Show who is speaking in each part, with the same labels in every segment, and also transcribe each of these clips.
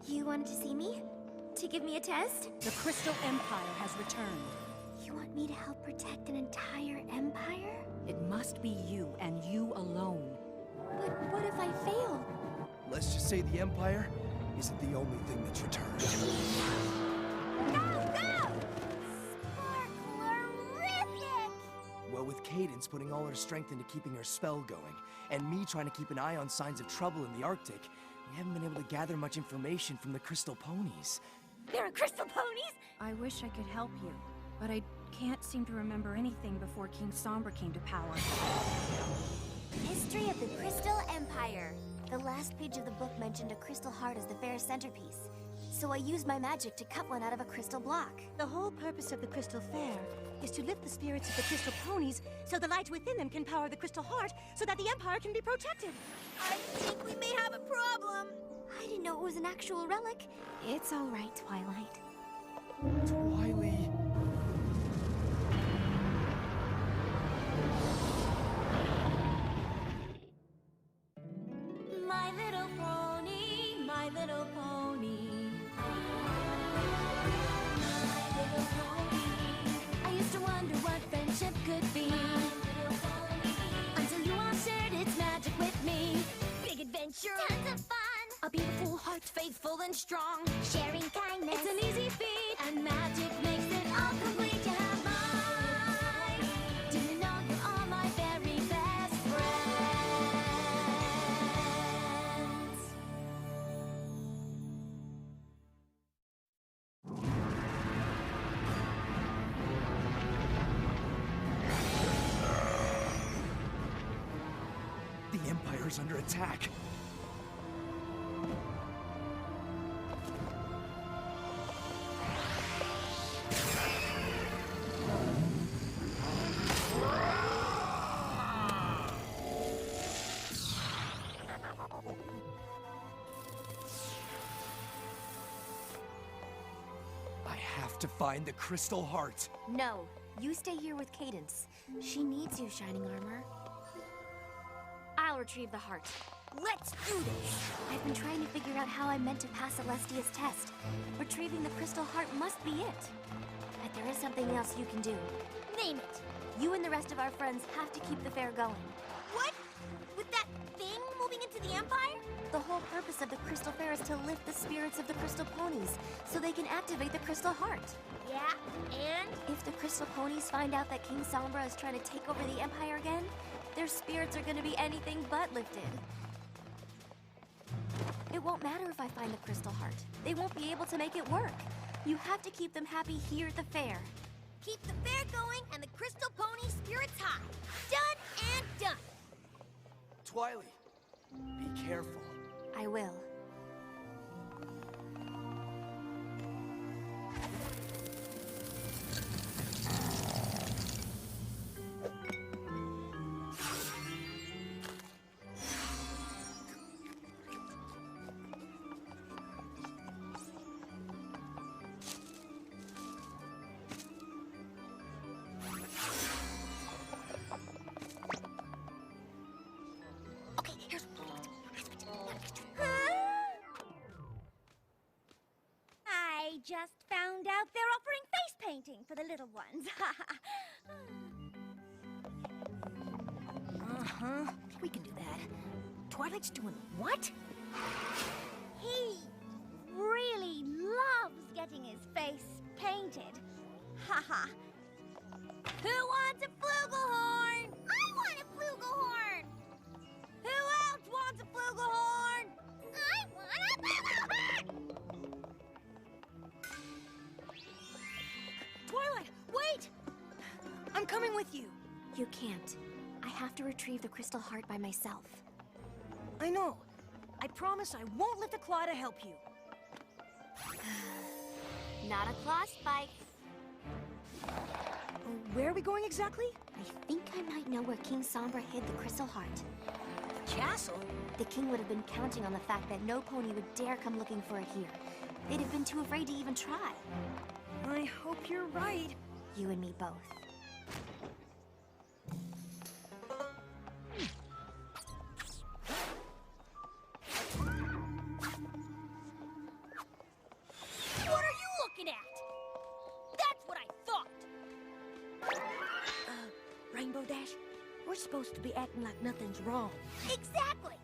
Speaker 1: You wanted to see me? To give me a test?
Speaker 2: The Crystal Empire has returned.
Speaker 1: You want me to help protect an entire empire?
Speaker 2: It must be you and you alone.
Speaker 1: But what if I fail?
Speaker 3: Let's just say the Empire isn't the only thing that's returned.
Speaker 1: Go, go! Sparklerific!
Speaker 3: Well, with Cadence putting all her strength into keeping her spell going, and me trying to keep an eye on signs of trouble in the Arctic, we haven't been able to gather much information from the Crystal Ponies.
Speaker 1: There are crystal ponies?
Speaker 2: I wish I could help you, but I can't seem to remember anything before King Sombra came to power.
Speaker 1: History of the Crystal Empire. The last page of the book mentioned a crystal heart as the fair's centerpiece. So I used my magic to cut one out of a crystal block.
Speaker 4: The whole purpose of the Crystal Fair is to lift the spirits of the Crystal Ponies so the light within them can power the Crystal Heart so that the Empire can be protected.
Speaker 1: I think we may have a problem. I didn't know it was an actual relic. It's all right, Twilight.
Speaker 3: Twilight.
Speaker 1: My little pony, my little pony. My little pony. I used to wonder what friendship could be. Until you all shared its magic with me. Big adventure. Tons of fun. A beautiful heart, faithful and strong. Sharing kindness. It's an easy feat. And magic makes it all complete. You have mine. Do you know you're all my very best friends?
Speaker 3: The Empire's under attack. I have to find the Crystal Heart.
Speaker 1: No, you stay here with Cadence. She needs you, Shining Armor. I'll retrieve the heart. Let's do this! I've been trying to figure out how I'm meant to pass Celestia's test. Retrieving the Crystal Heart must be it. But there is something else you can do. Name it! You and the rest of our friends have to keep the fair going. What? With that thing moving into the Empire? The whole purpose of the Crystal Fair is to lift the spirits of the Crystal Ponies so they can activate the Crystal Heart. Yeah, and? If the Crystal Ponies find out that King Sombra is trying to take over the Empire again, their spirits are going to be anything but lifted. It won't matter if I find the Crystal Heart. They won't be able to make it work. You have to keep them happy here at the fair. Keep the fair going and the Crystal Pony spirits high. Done and done.
Speaker 3: Twilight, be careful.
Speaker 1: I will. Okay, here's...
Speaker 5: I just found out they're offering face painting for the little ones.
Speaker 4: Uh-huh. We can do that. Twilight's doing what?
Speaker 5: He really loves getting his face painted. Haha. Who wants a flugelhorn? I want a flugelhorn! Who else wants a flugelhorn? I want a flugelhorn!
Speaker 4: Twilight, wait! I'm coming with you.
Speaker 1: You can't. I have to retrieve the Crystal Heart by myself.
Speaker 4: I know. I promise I won't lift a claw to help you.
Speaker 1: Not a claw spike.
Speaker 4: Where are we going exactly?
Speaker 1: I think I might know where King Sombra hid the Crystal Heart.
Speaker 4: The castle?
Speaker 1: The king would have been counting on the fact that no pony would dare come looking for it here. They'd have been too afraid to even try.
Speaker 4: I hope you're right.
Speaker 1: You and me both.
Speaker 4: supposed to be acting like nothing's wrong.
Speaker 5: Exactly!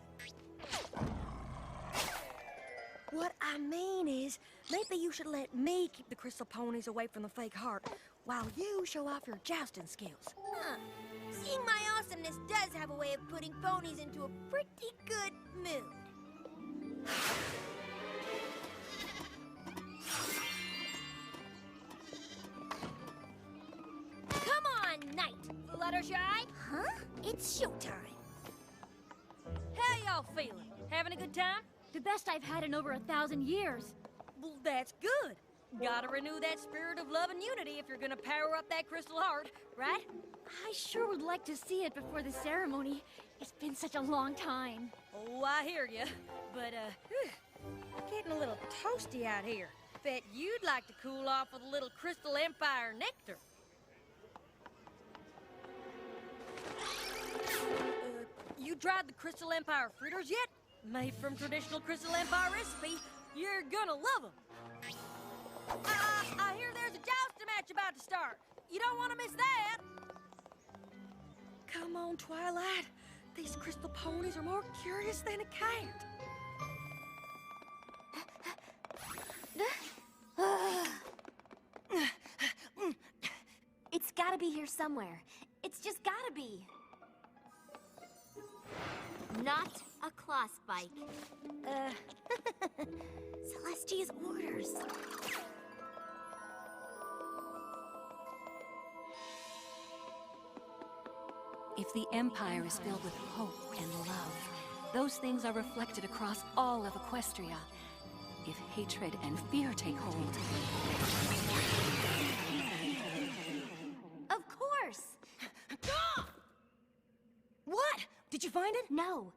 Speaker 4: What I mean is, maybe you should let me keep the crystal ponies away from the fake heart, while you show off your jousting skills.
Speaker 5: Huh. Seeing my awesomeness does have a way of putting ponies into a pretty good mood. Come on, Knight! Fluttershy! Huh? It's showtime.
Speaker 6: How y'all feeling? Having a good time?
Speaker 2: The best I've had in over 1,000 years.
Speaker 6: Well, that's good. Gotta renew that spirit of love and unity if you're gonna power up that crystal heart, right?
Speaker 2: I sure would like to see it before the ceremony. It's been such a long time.
Speaker 6: Oh, I hear you. But, getting a little toasty out here. Bet you'd like to cool off with a little Crystal Empire nectar. You tried the Crystal Empire fritters yet? Made from traditional Crystal Empire recipe. You're gonna love them. I hear there's a jousting match about to start. You don't want to miss that.
Speaker 4: Come on, Twilight. These crystal ponies are more curious than a cat.
Speaker 1: It's gotta be here somewhere. It's just gotta be. Not a claw spike. Celestia's orders.
Speaker 7: If the Empire is filled with hope and love, those things are reflected across all of Equestria. If hatred and fear take hold...
Speaker 1: Of course!
Speaker 4: What? Did you find it?
Speaker 1: No,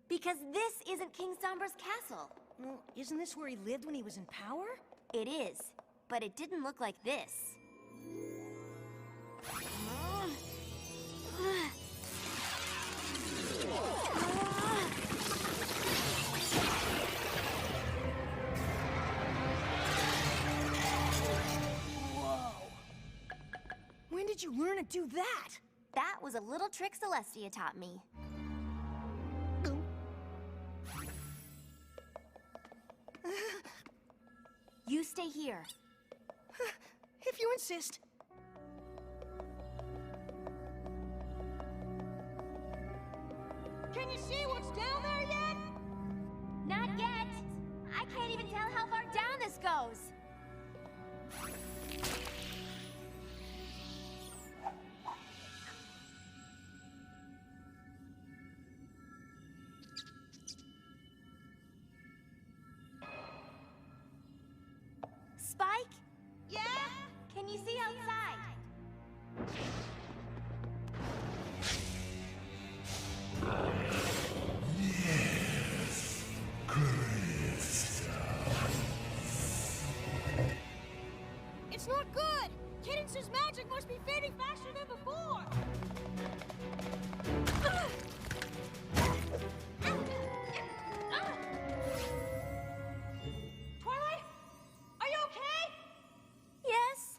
Speaker 1: because this isn't King Sombra's castle.
Speaker 4: Well, isn't this where he lived when he was in power?
Speaker 1: It is, but it didn't look like this.
Speaker 4: When did you learn to do that?
Speaker 1: That was a little trick Celestia taught me. You stay here.
Speaker 4: If you insist.
Speaker 5: Can you see what's down there yet?
Speaker 1: Not yet. I can't even tell how far down this goes. Spike?
Speaker 5: Yeah?
Speaker 1: Can you see outside?
Speaker 5: It's not good! Cadence's magic must be fading faster than before! Twilight? Are you okay?
Speaker 1: Yes.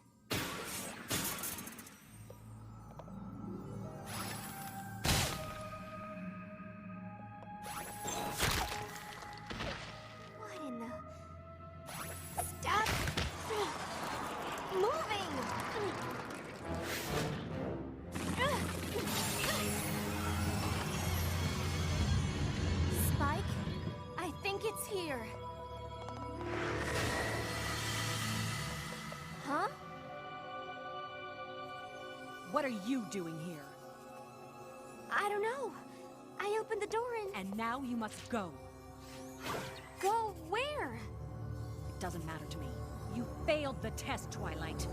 Speaker 1: What in the... Stop moving! Spike? I think it's here. Huh?
Speaker 2: What are you doing here?
Speaker 1: I don't know. I opened the door
Speaker 2: And now you must go.
Speaker 1: Go where?
Speaker 2: It doesn't matter to me. You failed the test, Twilight.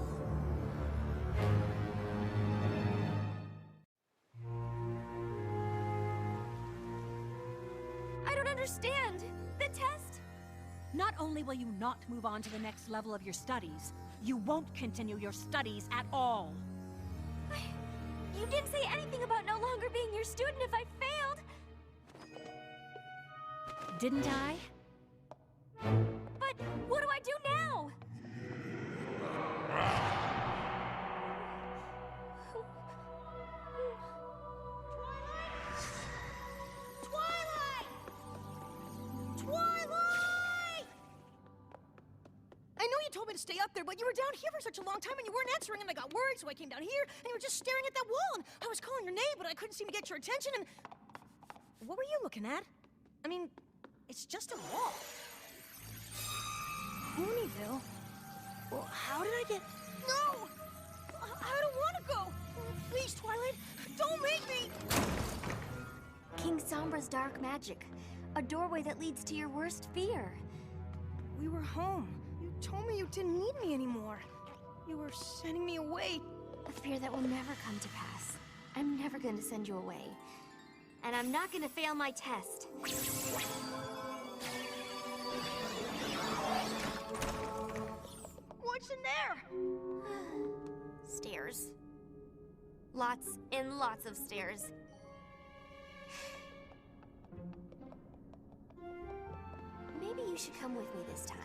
Speaker 1: I don't understand. The test?
Speaker 2: Not only will you not move on to the next level of your studies, you won't continue your studies at all.
Speaker 1: You didn't say anything about no longer being your student if I failed.
Speaker 2: Didn't I?
Speaker 1: But what do I do now?
Speaker 4: told me to stay up there, but you were down here for such a long time and you weren't answering, and I got worried, so I came down here, and you were just staring at that wall, and I was calling your name, but I couldn't seem to get your attention, and... What were you looking at? I mean, it's just a wall. Ponyville? Well, how did I get... No! I don't want to go! Please, Twilight, don't make me!
Speaker 1: King Sombra's dark magic. A doorway that leads to your worst fear.
Speaker 4: We were home. You told me you didn't need me anymore. You were sending me away.
Speaker 1: A fear that will never come to pass. I'm never going to send you away. And I'm not going to fail my test.
Speaker 4: What's in there?
Speaker 1: Stairs. Lots and lots of stairs. Maybe you should come with me this time.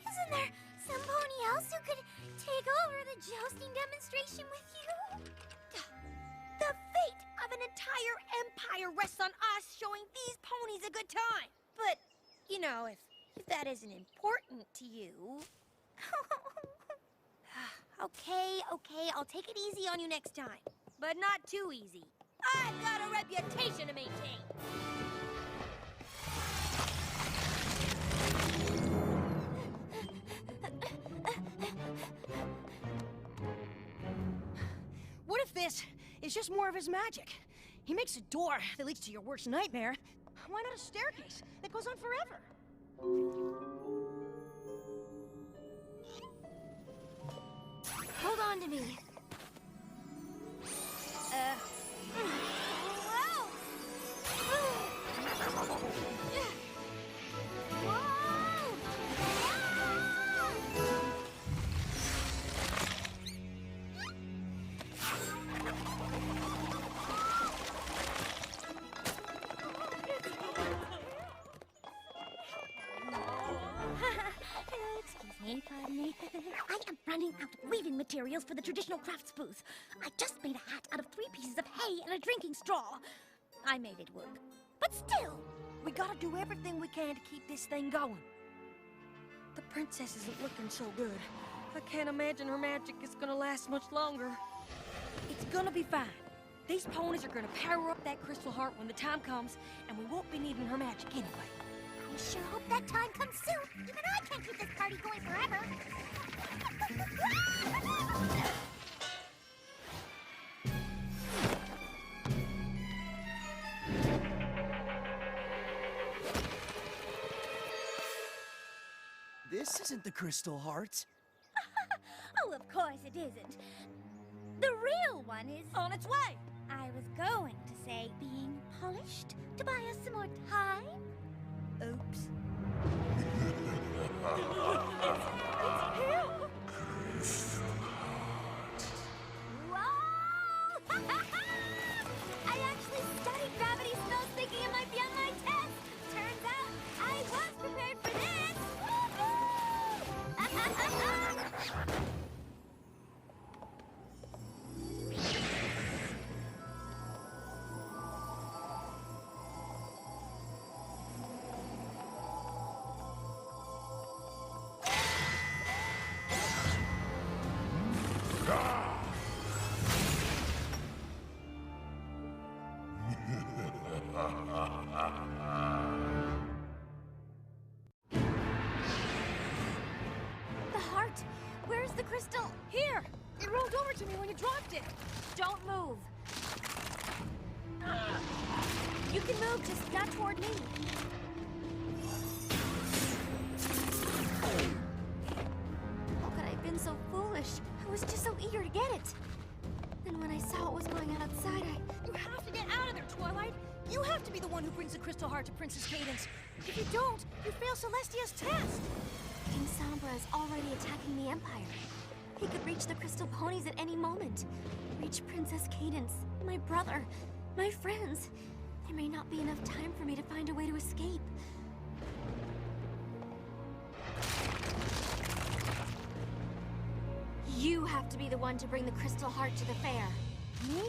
Speaker 5: Isn't there some pony else who could take over the jousting demonstration with you? The fate of an entire empire rests on us showing these ponies a good time. But, you know, if that isn't important to you... Okay, I'll take it easy on you next time. But not too easy. I've got a reputation to maintain.
Speaker 4: What if this is just more of his magic? He makes a door that leads to your worst nightmare. Why not a staircase that goes on forever?
Speaker 1: Hold on to me.
Speaker 5: Excuse me, pardon me. I am running out of weaving materials for the traditional crafts booth. I just made a hat out of 3 pieces of hay and a drinking straw. I made it work. But still,
Speaker 4: We gotta do everything we can to keep this thing going. The princess isn't looking so good. I can't imagine her magic is gonna last much longer. It's gonna be fine. These ponies are gonna power up that crystal heart when the time comes, and we won't be needing her magic anyway.
Speaker 5: I sure hope that time comes soon. Even I can't keep this party going forever.
Speaker 3: This isn't the crystal heart.
Speaker 5: Oh, of course it isn't. The real one is
Speaker 4: On its way!
Speaker 5: I was going to say being polished to buy us some more time.
Speaker 4: Oops.
Speaker 5: Whoa! I actually studied gravity spells thinking it might be on my test. Turns out I was prepared for this. Woohoo!
Speaker 1: The heart! Where's the crystal?
Speaker 4: Here! It rolled over to me when you dropped it.
Speaker 1: Don't move. You can move, just not toward me. How could I have been so foolish? I was just so eager to get it. Then when I saw what was going on outside,
Speaker 2: You have to get out of there, Twilight! You have to be the one who brings the crystal heart to Princess Cadence. If you don't, you fail Celestia's test!
Speaker 1: King Sombra is already attacking the Empire. He could reach the crystal ponies at any moment. Reach Princess Cadence, my brother, my friends. There may not be enough time for me to find a way to escape. You have to be the one to bring the crystal heart to the fair.
Speaker 2: Me?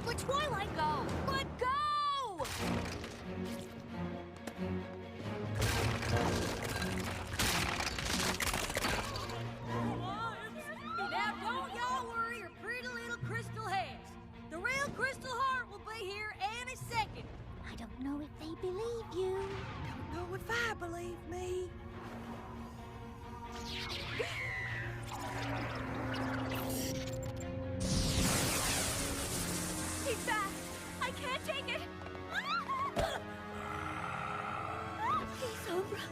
Speaker 1: But Twilight, go! But go!
Speaker 6: Now don't y'all worry your pretty little crystal heads. The real crystal heart will be here any second.
Speaker 5: I don't know if they believe you.
Speaker 6: Don't know if I believe me.
Speaker 1: He's back! I can't take it! King Sombra.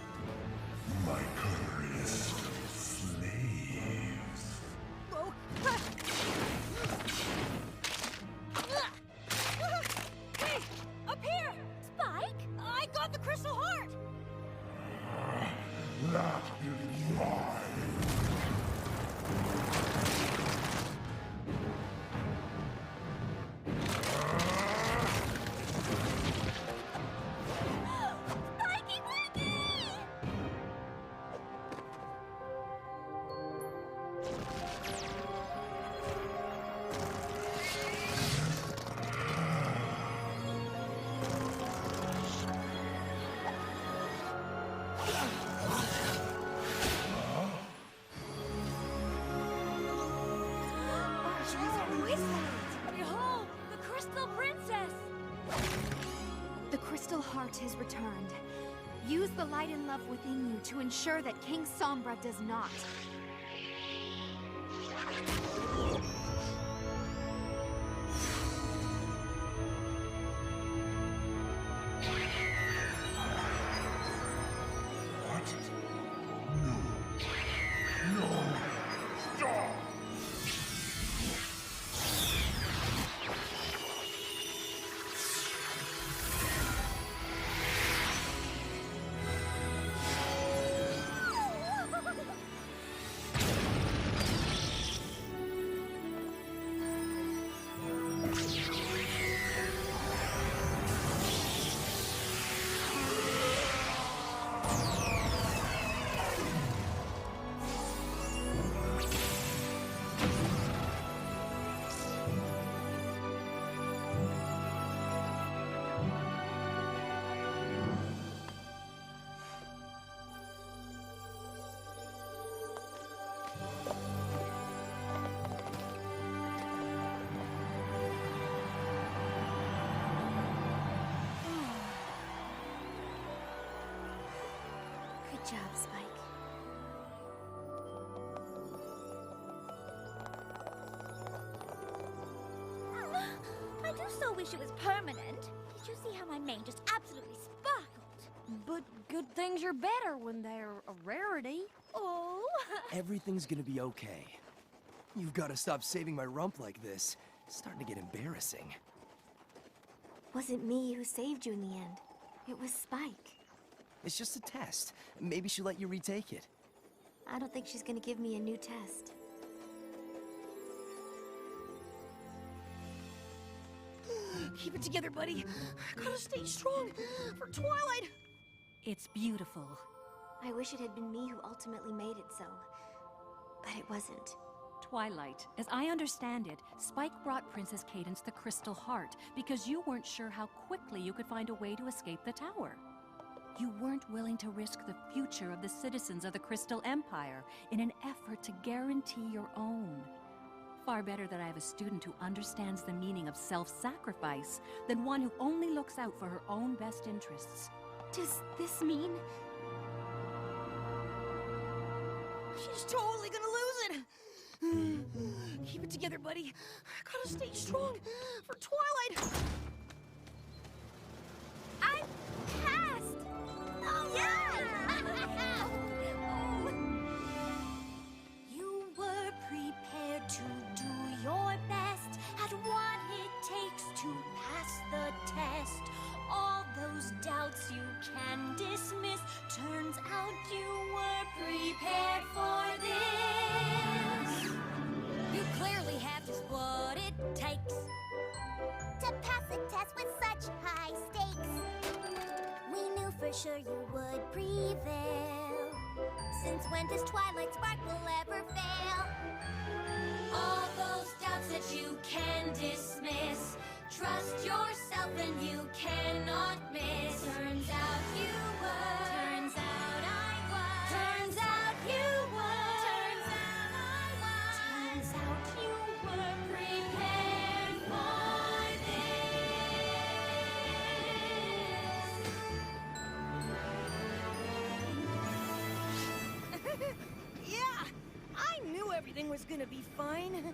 Speaker 8: My cursed slaves.
Speaker 6: Oh. Hey, up here!
Speaker 1: Spike?
Speaker 6: I got the crystal heart!
Speaker 8: That is mine.
Speaker 1: Spikey Blicky!
Speaker 6: Behold, the crystal princess!
Speaker 1: The crystal heart has returned. Use the light and love within you to ensure that King Sombra does not.
Speaker 8: What? No. No. Stop.
Speaker 1: Good job, Spike.
Speaker 5: I do so wish it was permanent. Did you see how my mane just absolutely sparkled?
Speaker 4: But good things are better when they're a rarity.
Speaker 5: Oh,
Speaker 3: Everything's gonna be okay. You've got to stop saving my rump like this. It's starting to get embarrassing.
Speaker 1: Wasn't me who saved you in the end. It was Spike.
Speaker 3: It's just a test. Maybe she'll let you retake it.
Speaker 1: I don't think she's gonna give me a new test.
Speaker 4: Keep it together, buddy. Gotta stay strong for Twilight.
Speaker 2: It's beautiful.
Speaker 1: I wish it had been me who ultimately made it so. But it wasn't.
Speaker 2: Twilight, as I understand it, Spike brought Princess Cadence the crystal heart because you weren't sure how quickly you could find a way to escape the tower. You weren't willing to risk the future of the citizens of the Crystal Empire in an effort to guarantee your own. Far better that I have a student who understands the meaning of self-sacrifice than one who only looks out for her own best interests.
Speaker 1: Does this mean?
Speaker 4: She's totally gonna lose it. Keep it together, buddy. Gotta stay strong for Twilight.
Speaker 5: passed! Oh, yeah! You were prepared to do your best at what it takes to pass the test. All those doubts you can dismiss. Turns out you were prepared for this.
Speaker 6: You clearly have just what it takes.
Speaker 5: To pass a test with such high stakes. We knew for sure you would prevail. Since when does Twilight Sparkle ever fail? All those doubts that you can dismiss. Trust yourself and you cannot miss. Turns out you were. Turns out I was. Turns out you were. Turns out I was. Turns out you were prepared for
Speaker 4: Yeah, I knew everything was gonna be fine.